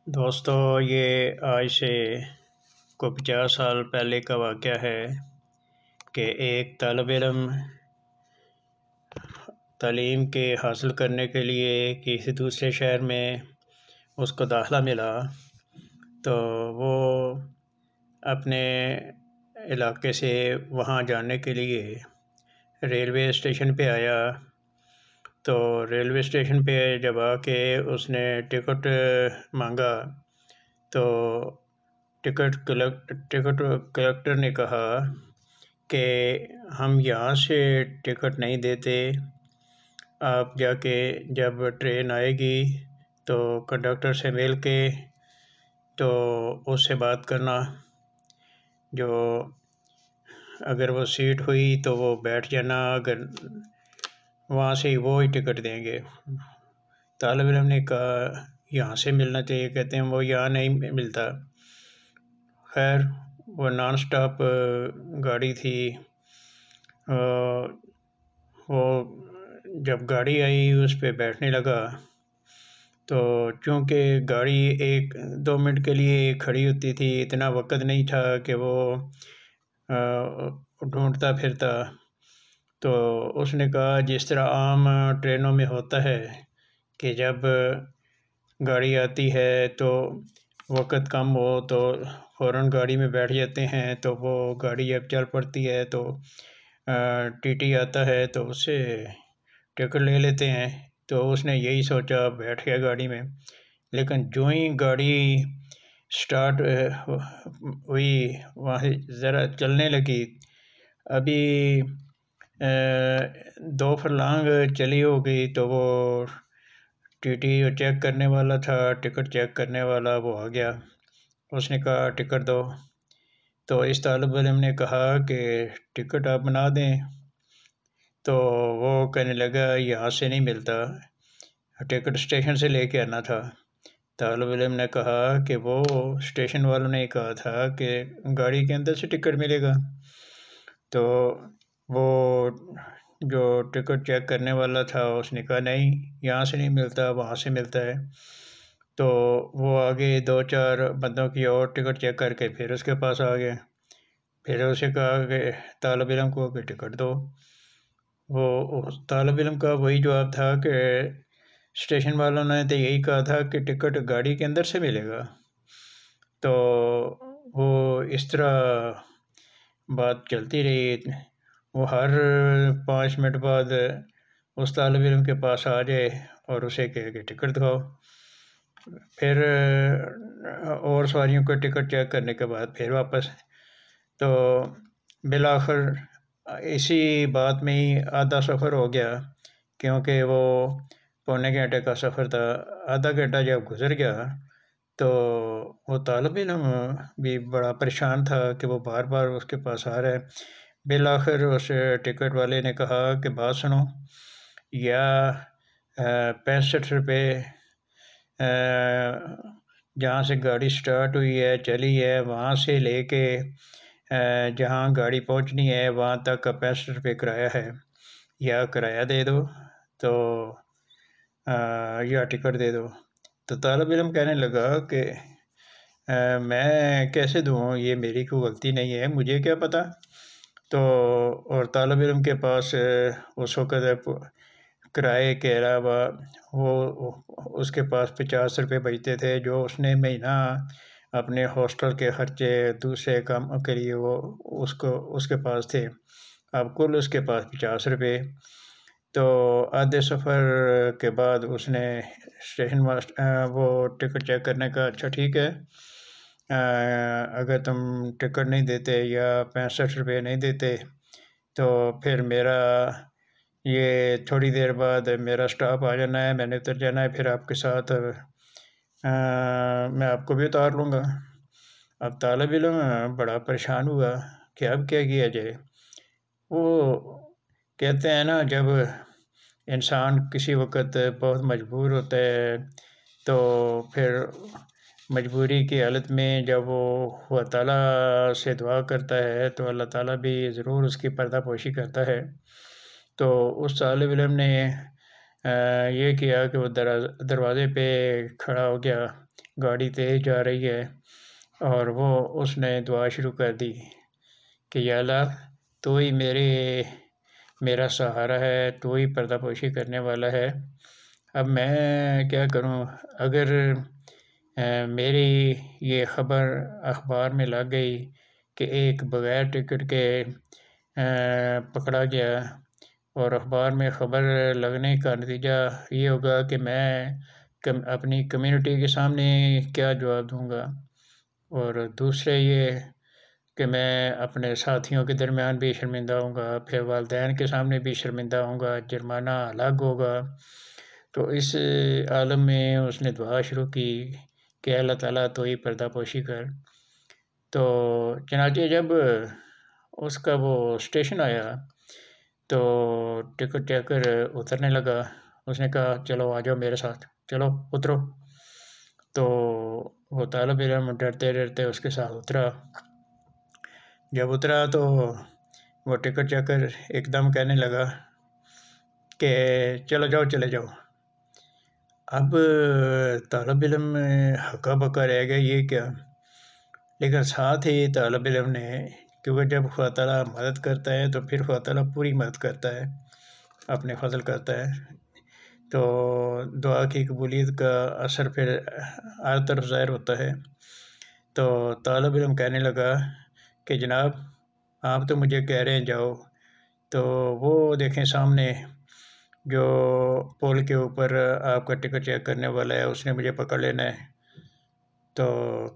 دوستو، یہ آج سے 50 سال پہلے کا واقعہ ہے کہ ایک طالب علم تعلیم کے حاصل کرنے کے لیے کسی دوسرے شہر میں اس کو داخلہ ملا، تو وہ اپنے علاقے سے وہاں جانے کے لیے ریلوے اسٹیشن پہ آیا۔ تو ریلوے اسٹیشن پہ جب آ کے اس نے ٹکٹ مانگا تو ٹکٹ کلیکٹر نے کہا کہ ہم یہاں سے ٹکٹ نہیں دیتے، آپ جا کے جب ٹرین آئے گی تو کنڈکٹر سے مل کے تو اس سے بات کرنا، جو اگر وہ سیٹ ہوئی تو وہ بیٹھ جانا، اگر وہاں سے ہی وہ ہی ٹکٹ دیں گے۔ طالب علم نے کہا یہاں سے ملنا چاہیے، کہتے ہیں وہ یہاں نہیں ملتا۔ خیر وہ نان سٹاپ گاڑی تھی، وہ جب گاڑی آئی اس پہ بیٹھنے لگا تو چونکہ گاڑی 1-2 منٹ کے لیے کھڑی ہوتی تھی، اتنا وقت نہیں تھا کہ وہ ڈھونڈتا پھرتا، تو اس نے کہا جس طرح عام ٹرینوں میں ہوتا ہے کہ جب گاڑی آتی ہے تو وقت کم ہو تو فوراً گاڑی میں بیٹھ جاتے ہیں، تو وہ گاڑی جب چل پڑتی ہے تو ٹی ٹی آتا ہے تو اس سے ٹکٹ لے لیتے ہیں۔ تو اس نے یہی سوچا، بیٹھ گیا گاڑی میں، لیکن جو ہی گاڑی سٹارٹ ہوئی وہاں سے ذرا چلنے لگی، ابھی 2 فرلانگ چلی ہو گئی تو وہ ٹی ٹی چیک کرنے والا تھا، ٹکٹ چیک کرنے والا وہ آ گیا۔ اس نے کہا ٹکٹ دو، تو اس طالب علم نے کہا کہ ٹکٹ آپ بنا دیں، تو وہ کہنے لگا یہاں سے نہیں ملتا، ٹکٹ اسٹیشن سے لے کے آنا تھا۔ طالب علم نے کہا کہ وہ اسٹیشن والوں نے کہا تھا کہ گاڑی کے اندر سے ٹکٹ ملے گا، تو وہ جو ٹکٹ چیک کرنے والا تھا اس نے کہا نہیں، یہاں سے نہیں ملتا، وہاں سے ملتا ہے۔ تو وہ آگے 2-4 بندوں کی اور ٹکٹ چیک کر کے پھر اس کے پاس آ گئے، پھر اسے کہا کہ طالب علم کو کہ ٹکٹ دو۔ وہ طالب علم کا وہی جواب تھا کہ اسٹیشن والوں نے تو یہی کہا تھا کہ ٹکٹ گاڑی کے اندر سے ملے گا۔ تو وہ اس طرح بات چلتی رہی، وہ ہر 5 منٹ بعد اس طالب علم کے پاس آ جائے اور اسے کہے کہ ٹکٹ دکھاؤ۔ پھر اور سواریوں کو ٹکٹ چیک کرنے کے بعد پھر واپس، تو بالآخر اسی بات میں ہی آدھا سفر ہو گیا، کیونکہ وہ پونے گھنٹے کا سفر تھا۔ آدھا گھنٹہ جب گزر گیا تو وہ طالب علم بھی بڑا پریشان تھا کہ وہ بار بار اس کے پاس آ رہا ہے۔ بالآخر اس ٹکٹ والے نے کہا کہ بات سنو، یا 65 روپے جہاں سے گاڑی سٹارٹ ہوئی ہے چلی ہے وہاں سے لے کے جہاں گاڑی پہنچنی ہے وہاں تک کا 65 روپے کرایہ ہے، یا کرایہ دے دو تو یا ٹکٹ دے دو۔ تو طالب علم کہنے لگا کہ میں کیسے دوں، یہ میری کوئی غلطی نہیں ہے، مجھے کیا پتہ۔ تو اور طالب علم کے پاس اس وقت کرائے کے علاوہ وہ اس کے پاس 50 روپے بچتے تھے، جو اس نے مہینہ اپنے ہاسٹل کے خرچے دوسرے کام کے لیے وہ اس کے پاس تھے۔ اب کل اس کے پاس 50 روپے۔ تو آدھے سفر کے بعد اس نے اسٹیشن وہ ٹکٹ چیک کرنے کا، اچھا ٹھیک ہے، اگر تم ٹکٹ نہیں دیتے یا 65 روپے نہیں دیتے تو پھر میرا یہ تھوڑی دیر بعد میرا اسٹاپ آ جانا ہے، میں نے اتر جانا ہے، پھر آپ کے ساتھ میں آپ کو بھی اتار لوں گا۔ اب طالب علم بڑا پریشان ہوا کہ اب کیا کیا جائے۔ وہ کہتے ہیں نا، جب انسان کسی وقت بہت مجبور ہوتا ہے تو پھر مجبوری کی حالت میں جب وہ اللہ تعالیٰ سے دعا کرتا ہے تو اللہ تعالیٰ بھی ضرور اس کی پردہ پوشی کرتا ہے۔ تو اس طالب علم نے یہ کیا کہ وہ دروازے پہ کھڑا ہو گیا، گاڑی تیز جا رہی ہے، اور وہ اس نے دعا شروع کر دی کہ یا اللہ تو ہی میرا سہارا ہے، تو ہی پردہ پوشی کرنے والا ہے۔ اب میں کیا کروں؟ اگر میری یہ خبر اخبار میں لگ گئی کہ ایک بغیر ٹکٹ کے پکڑا گیا، اور اخبار میں خبر لگنے کا نتیجہ یہ ہوگا کہ میں اپنی کمیونٹی کے سامنے کیا جواب دوں گا، اور دوسرے یہ کہ میں اپنے ساتھیوں کے درمیان بھی شرمندہ ہوں گا، پھر والدین کے سامنے بھی شرمندہ ہوں گا، جرمانہ الگ ہوگا۔ تو اس عالم میں اس نے دعا شروع کی کہ اللہ تعالیٰ تو ہی پردہ پوشی کر۔ تو چنانچہ جب اس کا وہ اسٹیشن آیا تو ٹکٹ چیکر اترنے لگا، اس نے کہا چلو آ جاؤ میرے ساتھ، چلو اترو۔ تو وہ طالب علم ڈرتے ڈرتے اس کے ساتھ اترا۔ جب اترا تو وہ ٹکٹ چیکر ایک دم کہنے لگا کہ چلو جاؤ چلے جاؤ۔ اب طالب علم ہکا بکا رہ گیا، یہ کیا؟ لیکن ساتھ ہی طالب علم نے، کیونکہ جب خدا تعالیٰ مدد کرتا ہے تو پھر خدا تعالیٰ پوری مدد کرتا ہے، اپنے فضل کرتا ہے، تو دعا کی قبولیت کا اثر پھر ہر طرف ظاہر ہوتا ہے۔ تو طالب علم کہنے لگا کہ جناب آپ تو مجھے کہہ رہے ہیں جاؤ، تو وہ دیکھیں سامنے جو پول کے اوپر آپ کا ٹکٹ چیک کرنے والا ہے، اس نے مجھے پکڑ لینا ہے۔ تو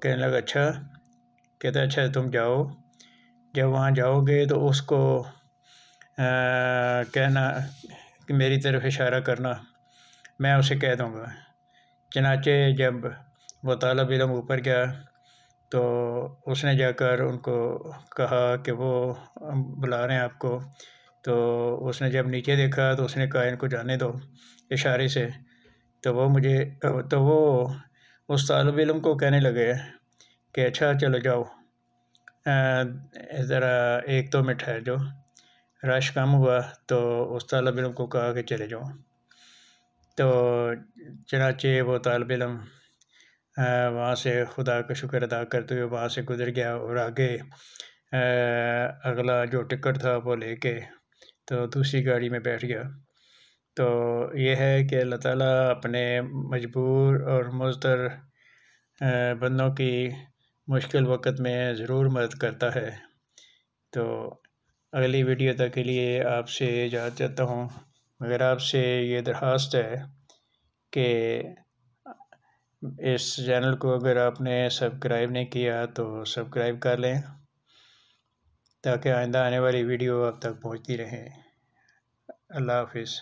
کہنے لگا اچھا، کہتا اچھا تم جاؤ، جب وہاں جاؤ گے تو اس کو کہنا کہ میری طرف اشارہ کرنا، میں اسے کہہ دوں گا۔ چنانچہ جب وہ طالب علم اوپر گیا تو اس نے جا کر ان کو کہا کہ وہ بلا رہے ہیں آپ کو۔ تو اس نے جب نیچے دیکھا تو اس نے کہا ان کو جانے دو اشارے سے۔ تو وہ اس طالب علم کو کہنے لگے کہ اچھا چلو جاؤ، ذرا ایک دو منٹ ہے جو رش کم ہوا، تو اس طالب علم کو کہا کہ چلے جاؤ۔ تو چنانچہ وہ طالب علم وہاں سے خدا کا شکر ادا کرتے ہوئے وہاں سے گزر گیا، اور آگے اگلا جو ٹکٹ تھا وہ لے کے تو دوسری گاڑی میں بیٹھ گیا۔ تو یہ ہے کہ اللہ تعالیٰ اپنے مجبور اور مضطر بندوں کی مشکل وقت میں ضرور مدد کرتا ہے۔ تو اگلی ویڈیو تک کے لیے آپ سے اجازت چاہتا ہوں، مگر آپ سے یہ درخواست ہے کہ اس چینل کو اگر آپ نے سبسکرائب نہیں کیا تو سبسکرائب کر لیں تاکہ آئندہ آنے والی ویڈیو آپ تک پہنچتی رہیں۔ اللہ حافظ۔